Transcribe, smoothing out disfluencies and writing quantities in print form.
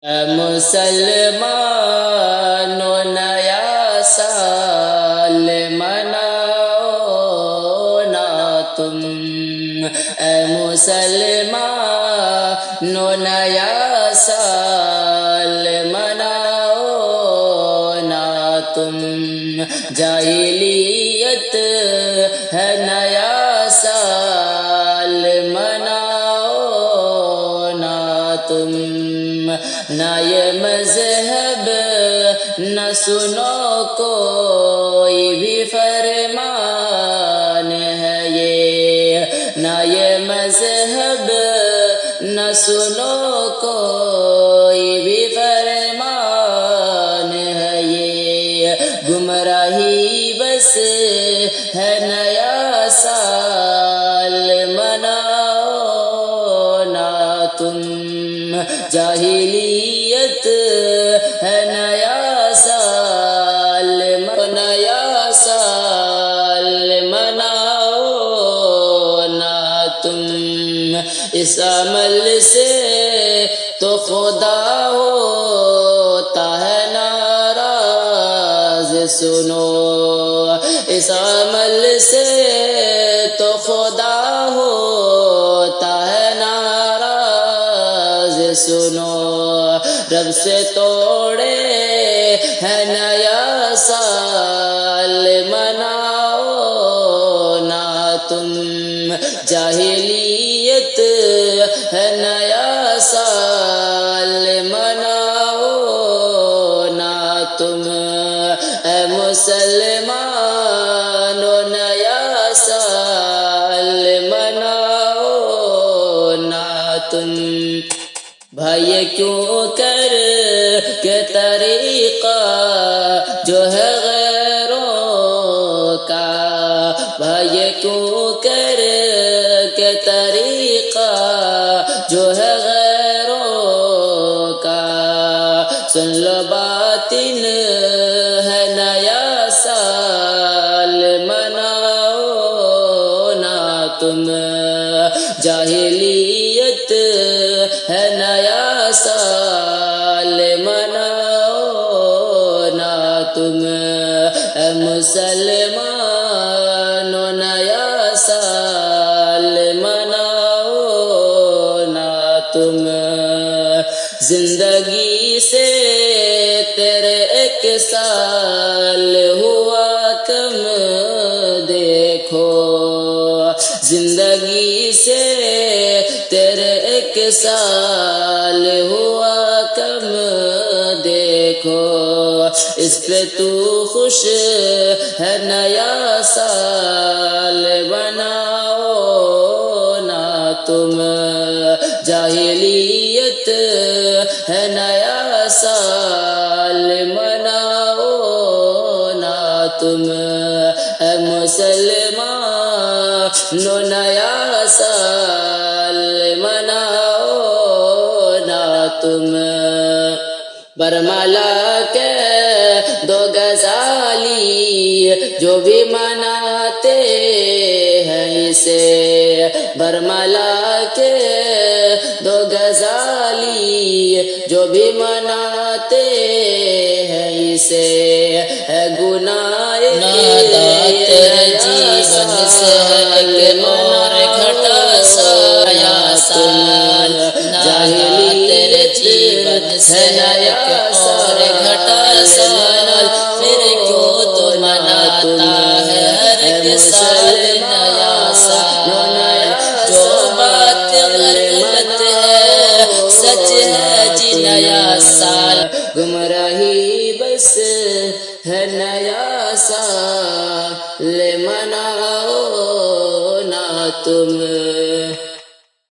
اے مسلمانوں نیا سال مناؤ نا تم، اے مسلمانوں نیا سال مناؤ نا تم، جاہلیت ہے نیا سال مناؤ نا تم، نہ یہ مذہب نہ سنو کوئی بھی فرمان ہے یہ، نہ یہ مذہب نہ سنو کوئی بھی فرمان ہے یہ، گمراہی بس ہے نیا سال مناؤ نا تم، جاہلیت ہے نیا سال مناؤ نا تم، اس عمل سے تو خدا ہوتا ہے ناراض، سنو اس عمل سے تو خدا ہوتا ہے ناراض، سنو رب سے توڑے ہے نیا سال مناؤ نا تم، جاہلیت ہے نیا سال مناؤ نا تم، اے مسلمانوں نیا سال مناؤ نا تم، بھائی کیوں کر کے طریقہ جو ہے غیروں کا، بھائی کیوں کر کے طریقہ جو ہے غیروں کا، سن لو باطن ہے نیا سال مناؤ نا تم، جاہلیت ہے نیا سال مناؤ نا تم، اے مسلمانوں نیا سال مناؤ نا تم، زندگی سے تیرے ایک سال ہوا کم دیکھو، زندگی سے تیرے ایک سال ہوا کم دیکھو، اس پہ تو خوش ہے نیا سال مناؤ نا تم، جاہلیت ہے نیا سال مناؤ نا تم، اے مسلمانوں نیا سال مناؤ نا تم، برملا کے دو غزالی جو بھی مناتے ہیں اسے، برملا کے دو غزالی جو بھی مناتے ہیں اسے، ہے گناہ نادا تیرے جیون سے ایک اور گھٹا سایا سال، نادا تیرے جیون سے ایک اور گھٹا سال، پھر کیوں تو مناتا ہے ہر ایک سال نیا سال، جو بات غلط ہے سچ ہے جی نیا سال، گمراہی بس ہے نیا سال مناؤ نا تم۔